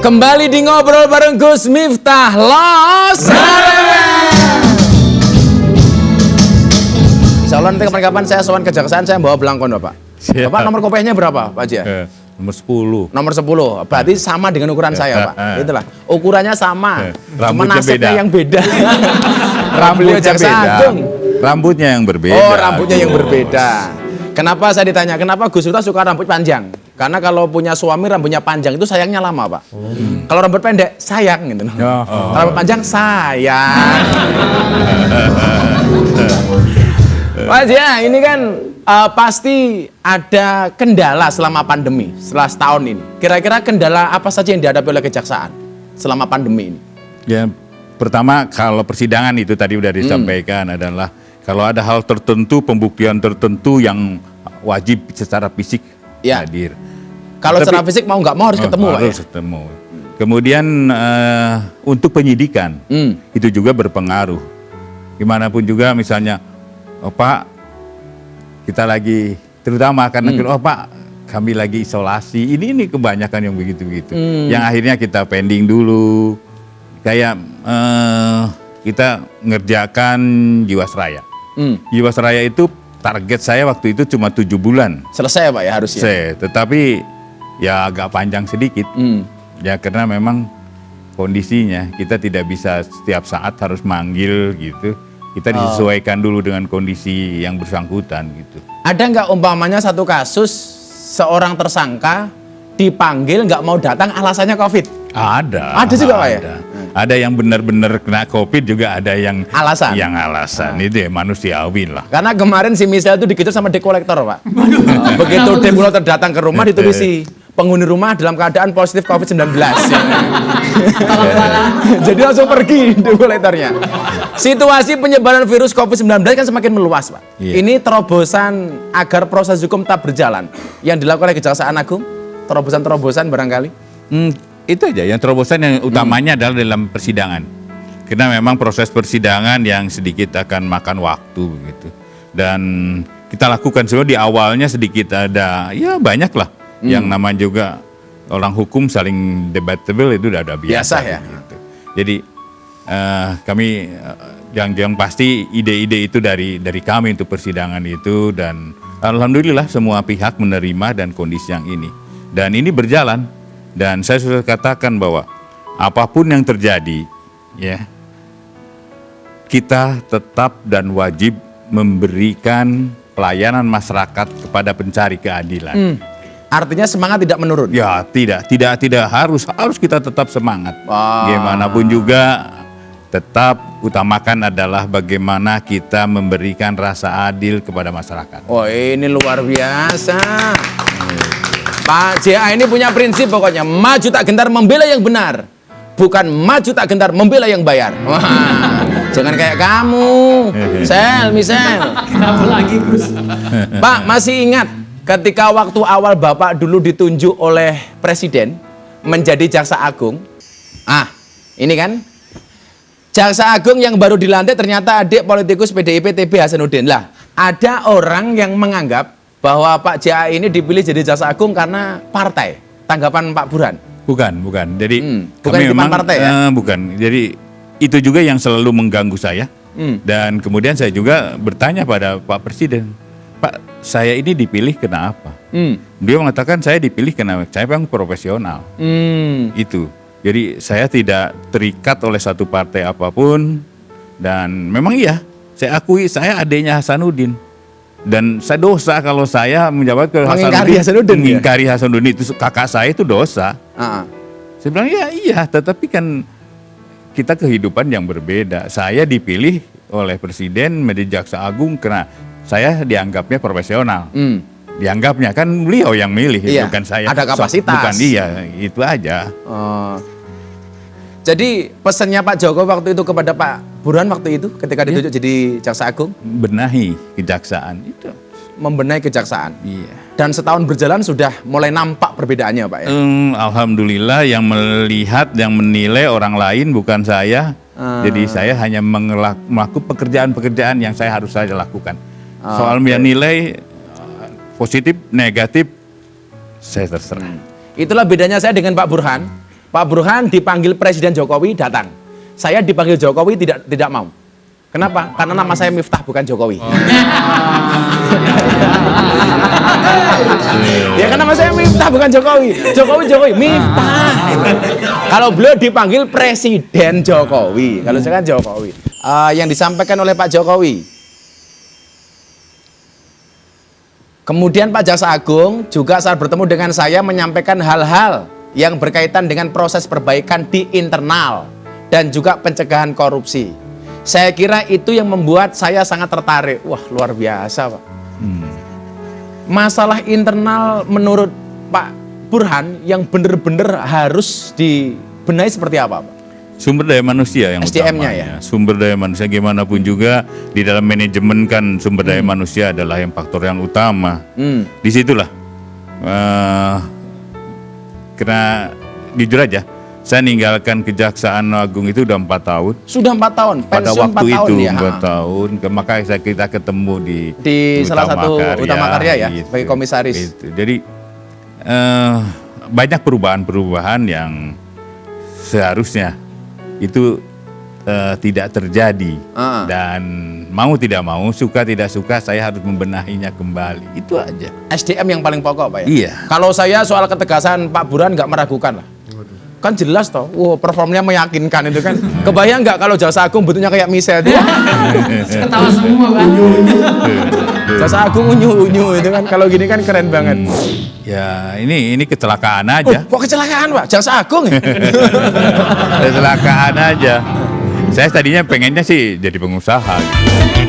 Kembali di ngobrol bareng Gus Miftah Los. Insya Allah nanti kapan-kapan saya sowan kejaksaan, saya bawa belangkon Pak. Bapak nomor kopiahnya berapa Pak Haji? Nomor 10. Nomor 10, berarti sama dengan ukuran saya Pak. Itulah, ukurannya sama, cuma nasibnya yang beda. Rambutnya Jaksa beda. Agung. Rambutnya yang berbeda. Oh, rambutnya yang berbeda. Kenapa saya ditanya, kenapa Gus Miftah suka rambut panjang? Karena kalau punya suami rambutnya panjang itu sayangnya lama Pak. Kalau rambut pendek sayang gitu. Rambut panjang sayang. Pak ya, ini kan pasti ada kendala selama pandemi, setelah setahun ini. Kira-kira kendala apa saja yang dihadapi oleh kejaksaan selama pandemi ini? Ya, pertama kalau persidangan itu tadi udah disampaikan adalah kalau ada hal tertentu, pembuktian tertentu yang wajib secara fisik hadir. Kalau secara fisik mau nggak mau harus ketemu Pak. Harus ketemu. Kemudian untuk penyidikan itu juga berpengaruh. Gimana pun juga misalnya, oh Pak, kita lagi terutama karena oh Pak, kami lagi isolasi. Ini kebanyakan yang begitu-begitu. Yang akhirnya kita pending dulu. Kayak kita ngerjakan Jiwasraya. Jiwasraya itu target saya waktu itu cuma 7 bulan. Selesai Pak ya harusnya. Selesai, tetapi ya agak panjang sedikit. Ya karena memang kondisinya kita tidak bisa setiap saat harus manggil gitu. Kita disesuaikan dulu dengan kondisi yang bersangkutan gitu. Ada nggak umpamanya satu kasus seorang tersangka dipanggil nggak mau datang alasannya COVID? Ada. Ada juga Pak ya? Ada yang benar-benar kena COVID juga, ada yang alasan. Itu ya manusiawi lah. Karena kemarin si Michelle itu dikejar sama dekolektor Pak. Begitu dekolektor datang ke rumah ditulisi penghuni rumah dalam keadaan positif COVID-19. Jadi langsung pergi dekolektornya. Situasi penyebaran virus COVID-19 kan semakin meluas Pak. Ini terobosan agar proses hukum tetap berjalan yang dilakukan oleh Kejaksaan Agung, terobosan-terobosan barangkali. Itu aja, yang terobosan yang utamanya adalah dalam persidangan. Karena memang proses persidangan yang sedikit akan makan waktu begitu. Dan kita lakukan semua di awalnya sedikit ada, ya banyak lah. Yang namanya juga orang hukum saling debatable itu udah biasa ya. Gitu. Jadi kami yang pasti ide-ide itu dari kami untuk persidangan itu, dan alhamdulillah semua pihak menerima dan kondisi yang ini. Dan ini berjalan. Dan saya sudah katakan bahwa apapun yang terjadi, ya, kita tetap dan wajib memberikan pelayanan masyarakat kepada pencari keadilan. Artinya semangat tidak menurun? Ya, tidak harus kita tetap semangat. Bagaimanapun juga tetap utamakan adalah bagaimana kita memberikan rasa adil kepada masyarakat. Oh, ini luar biasa. Pak JA ini punya prinsip pokoknya, maju tak gentar membela yang benar, bukan maju tak gentar membela yang bayar. Wah, jangan kayak kamu, Michelle. Kenapa lagi Gus? Pak, masih ingat ketika waktu awal Bapak dulu ditunjuk oleh Presiden menjadi Jaksa Agung? Ini kan Jaksa Agung yang baru dilantik ternyata adik politikus PDIP TB Hasanuddin. Lah, ada orang yang menganggap bahwa Pak JA ini dipilih jadi Jaksa Agung karena partai. Tanggapan Pak Burhan? Bukan. Jadi bukan kami memang partai ya? Bukan. Jadi itu juga yang selalu mengganggu saya. Dan kemudian saya juga bertanya pada Pak Presiden, Pak, saya ini dipilih kenapa? Dia mengatakan saya dipilih karena saya memang profesional. Itu. Jadi saya tidak terikat oleh satu partai apapun. Dan memang iya, saya akui saya adiknya Hasanuddin. Dan saya dosa kalau saya menjawab ke Hasanuddin. Mengingkari Hasanuddin itu kakak saya itu dosa. Saya bilang iya, tetapi kan kita kehidupan yang berbeda. Saya dipilih oleh Presiden menjadi Jaksa Agung karena saya dianggapnya profesional. Dianggapnya kan beliau yang milih, bukan saya. Ada kapasitas. Bukan itu aja. Jadi pesannya Pak Jokowi waktu itu kepada Pak Burhan waktu itu ketika ditunjuk jadi Jaksa Agung? Benahi kejaksaan itu. Membenahi kejaksaan. Iya. Dan setahun berjalan sudah mulai nampak perbedaannya Pak ya? Alhamdulillah yang melihat, yang menilai orang lain bukan saya. Jadi saya hanya melakukan pekerjaan-pekerjaan yang saya harus saja lakukan. Soal menilai positif, negatif, saya terserah. Itulah bedanya saya dengan Pak Burhan. Pak Burhan dipanggil Presiden Jokowi datang. Saya dipanggil Jokowi tidak mau. Kenapa? Karena nama saya Miftah bukan Jokowi. Ya kan nama saya Miftah bukan Jokowi. Jokowi Miftah. Kalau beliau dipanggil Presiden Jokowi, kalau saya kan Jokowi. Yang disampaikan oleh Pak Jokowi. Kemudian Pak Jaksa Agung juga saat bertemu dengan saya menyampaikan hal-hal yang berkaitan dengan proses perbaikan di internal dan juga pencegahan korupsi. Saya kira itu yang membuat saya sangat tertarik. Wah, luar biasa, Pak. Masalah internal menurut Pak Burhan yang benar-benar harus dibenahi seperti apa, Pak? Sumber daya manusia yang SDM-nya utamanya. Sumber daya manusia gimana pun juga di dalam manajemen kan sumber daya manusia adalah yang faktor yang utama. Disitulah karena jujur aja saya ninggalkan Kejaksaan Agung itu udah 4 tahun. Sudah 4 tahun, Pada pensiun waktu 4 tahun itu ya. 4 tahun, maka kita ketemu di Salah satu Utama Karya ya, gitu. sebagai komisaris. Gitu. Jadi banyak perubahan-perubahan yang seharusnya itu tidak terjadi. Dan mau tidak mau, suka tidak suka, saya harus membenahinya kembali. Itu aja. SDM yang paling pokok, Pak ya? Iya. Kalau saya soal ketegasan Pak Burhan nggak meragukan lah. Kan jelas toh, performnya meyakinkan itu kan. Kebayang nggak kalau Jaksa Agung bentuknya kayak Michelle itu? Ketawa semua kan. Jaksa Agung unyu-unyu itu kan, kalau gini kan keren banget. Ya ini kecelakaan aja. Kok kecelakaan, Pak? Jaksa Agung ya? Kecelakaan aja. Saya tadinya pengennya sih jadi pengusaha gitu.